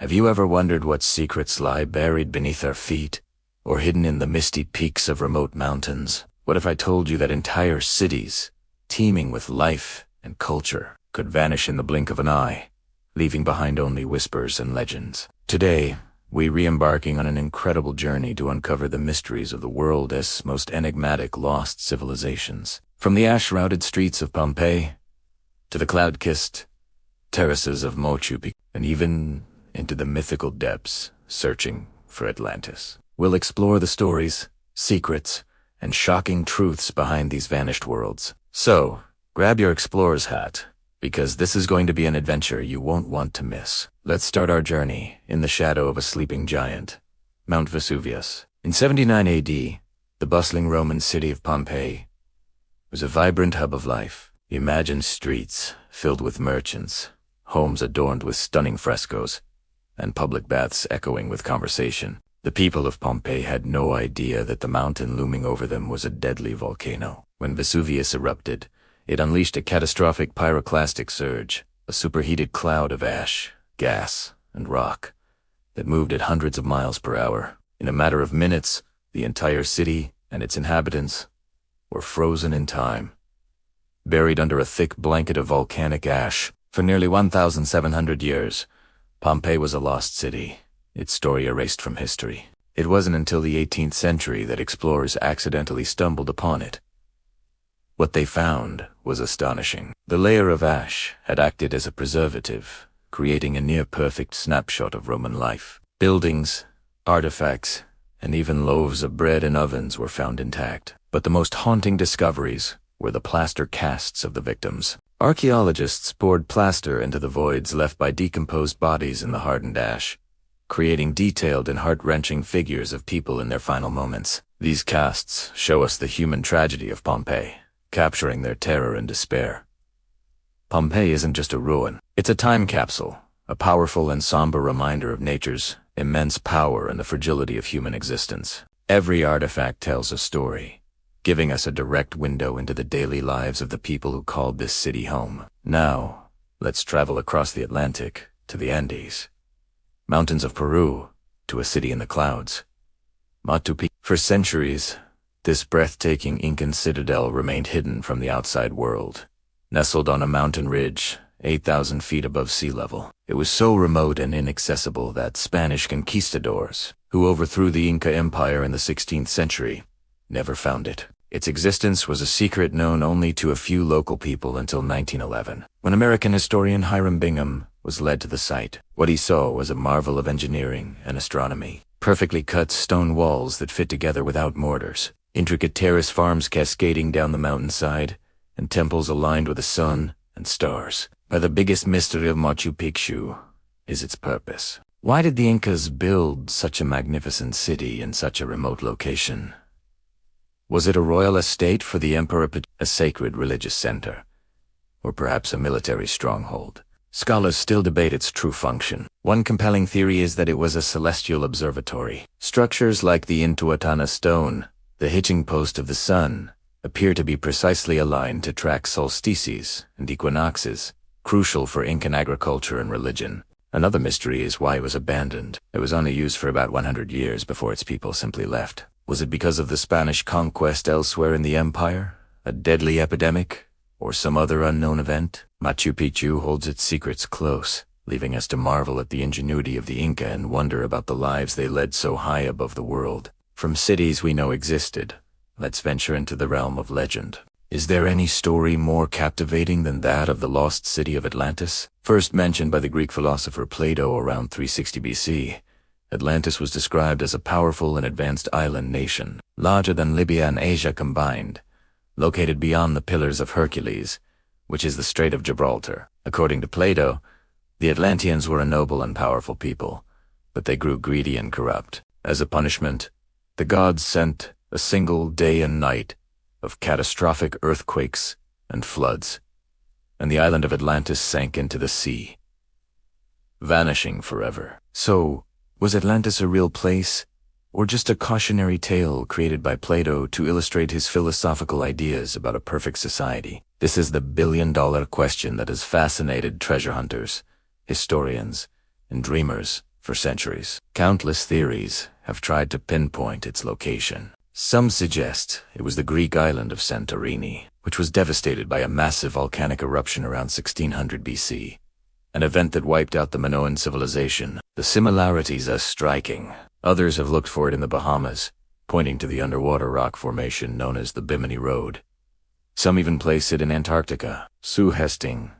Have you ever wondered what secrets lie buried beneath our feet, or hidden in the misty peaks of remote mountains? What if I told you that entire cities, teeming with life and culture, could vanish in the blink of an eye, leaving behind only whispers and legends? Today, we re-embarking on an incredible journey to uncover the mysteries of the world's most enigmatic lost civilizations. From the ash-shrouded streets of Pompeii, to the cloud-kissed terraces of Machu, and even into the mythical depths searching for Atlantis. We'll explore the stories, secrets, and shocking truths behind these vanished worlds. So, grab your explorer's hat, because this is going to be an adventure you won't want to miss. Let's start our journey in the shadow of a sleeping giant, Mount Vesuvius. In 79 AD, the bustling Roman city of Pompeii was a vibrant hub of life. Imagine streets filled with merchants, homes adorned with stunning frescoes, and public baths echoing with conversation. The people of Pompeii had no idea that the mountain looming over them was a deadly volcano. When Vesuvius erupted, it unleashed a catastrophic pyroclastic surge, a superheated cloud of ash, gas, and rock that moved at hundreds of miles per hour. In a matter of minutes, the entire city and its inhabitants were frozen in time, buried under a thick blanket of volcanic ash. For nearly 1,700 years, Pompeii was a lost city, its story erased from history. It wasn't until the 18th century that explorers accidentally stumbled upon it. What they found was astonishing. The layer of ash had acted as a preservative, creating a near-perfect snapshot of Roman life. Buildings, artifacts, and even loaves of bread in ovens were found intact. But the most haunting discoveries were the plaster casts of the victims. Archaeologists poured plaster into the voids left by decomposed bodies in the hardened ash, creating detailed and heart-wrenching figures of people in their final moments. These casts show us the human tragedy of Pompeii, capturing their terror and despair. Pompeii isn't just a ruin, it's a time capsule, a powerful and somber reminder of nature's immense power and the fragility of human existence. Every artifact tells a story, giving us a direct window into the daily lives of the people who called this city home. Now, let's travel across the Atlantic to the Andes, mountains of Peru, to a city in the clouds, Machu Picchu. For centuries, this breathtaking Incan citadel remained hidden from the outside world, nestled on a mountain ridge 8,000 feet above sea level. It was so remote and inaccessible that Spanish conquistadors, who overthrew the Inca Empire in the 16th century, never found it. Its existence was a secret known only to a few local people until 1911, when American historian Hiram Bingham was led to the site. What he saw was a marvel of engineering and astronomy. Perfectly cut stone walls that fit together without mortars, intricate terrace farms cascading down the mountainside, and temples aligned with the sun and stars. But the biggest mystery of Machu Picchu is its purpose. Why did the Incas build such a magnificent city in such a remote location? Was it a royal estate for the emperor, a sacred religious center, or perhaps a military stronghold? Scholars still debate its true function. One compelling theory is that it was a celestial observatory. Structures like the Intihuatana stone, the hitching post of the sun, appear to be precisely aligned to track solstices and equinoxes, crucial for Incan agriculture and religion. Another mystery is why it was abandoned. It was only used for about 100 years before its people simply left. Was it because of the Spanish conquest elsewhere in the empire, a deadly epidemic, or some other unknown event? Machu Picchu holds its secrets close, leaving us to marvel at the ingenuity of the Inca and wonder about the lives they led so high above the world. From cities we know existed, let's venture into the realm of legend. Is there any story more captivating than that of the lost city of Atlantis? First mentioned by the Greek philosopher Plato around 360 BC, Atlantis was described as a powerful and advanced island nation, larger than Libya and Asia combined, located beyond the Pillars of Hercules, which is the Strait of Gibraltar. According to Plato, the Atlanteans were a noble and powerful people, but they grew greedy and corrupt. As a punishment, the gods sent a single day and night of catastrophic earthquakes and floods, and the island of Atlantis sank into the sea, vanishing forever. So, was Atlantis a real place, or just a cautionary tale created by Plato to illustrate his philosophical ideas about a perfect society? This is the billion-dollar question that has fascinated treasure hunters, historians, and dreamers For centuries, countless theories have tried to pinpoint its location. Some suggest it was the Greek island of Santorini, which was devastated by a massive volcanic eruption around 1600 BC, an event that wiped out the Minoan civilization. The similarities are striking. Others have looked for it in the Bahamas, pointing to the underwater rock formation known as the Bimini Road. Some even place it in Antarctica. Sue Hesting,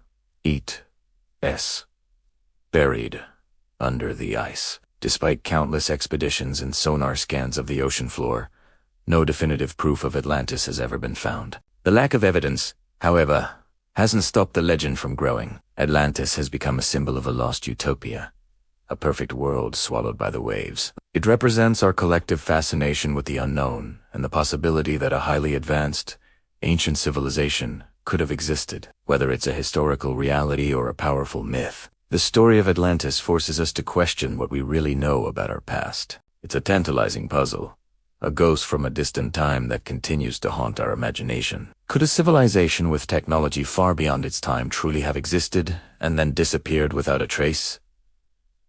buried under the ice. Despite countless expeditions and sonar scans of the ocean floor, no definitive proof of Atlantis has ever been found. The lack of evidence, however, hasn't stopped the legend from growing. Atlantis has become a symbol of a lost utopia, a perfect world swallowed by the waves. It represents our collective fascination with the unknown and the possibility that a highly advanced, ancient civilization could have existed. Whether it's a historical reality or a powerful myth, the story of Atlantis forces us to question what we really know about our past. It's a tantalizing puzzle, a ghost from a distant time that continues to haunt our imagination. Could a civilization with technology far beyond its time truly have existed and then disappeared without a trace?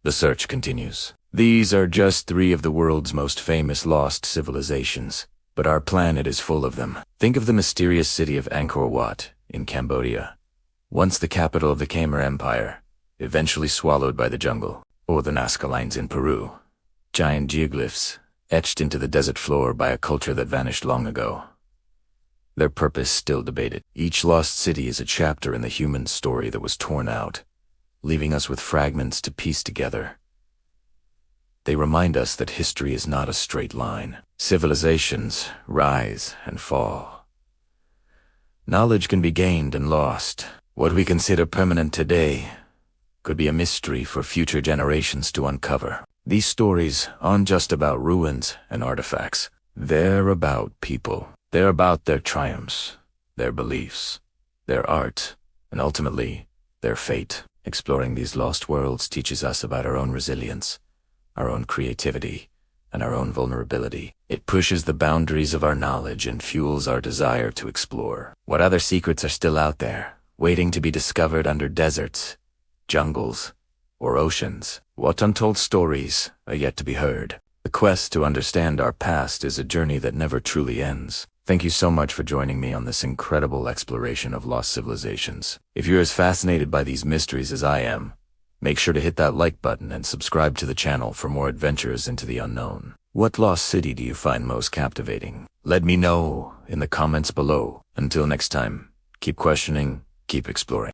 The search continues. These are just 3 of the world's most famous lost civilizations, but our planet is full of them. Think of the mysterious city of Angkor Wat in Cambodia, once the capital of the Khmer Empire, eventually swallowed by the jungle. Or the Nazca Lines in Peru, giant geoglyphs etched into the desert floor by a culture that vanished long ago. Their purpose still debated. Each lost city is a chapter in the human story that was torn out, leaving us with fragments to piece together. They remind us that history is not a straight line. Civilizations rise and fall. Knowledge can be gained and lost. What we consider permanent today could be a mystery for future generations to uncover. These stories aren't just about ruins and artifacts. They're about people. They're about their triumphs, their beliefs, their art, and ultimately, their fate. Exploring these lost worlds teaches us about our own resilience, our own creativity, and our own vulnerability. It pushes the boundaries of our knowledge and fuels our desire to explore. What other secrets are still out there, waiting to be discovered under deserts, jungles, or oceans? What untold stories are yet to be heard? The quest to understand our past is a journey that never truly ends. Thank you so much for joining me on this incredible exploration of lost civilizations. If you're as fascinated by these mysteries as I am, make sure to hit that like button and subscribe to the channel for more adventures into the unknown. What lost city do you find most captivating? Let me know in the comments below. Until next time, keep questioning, keep exploring.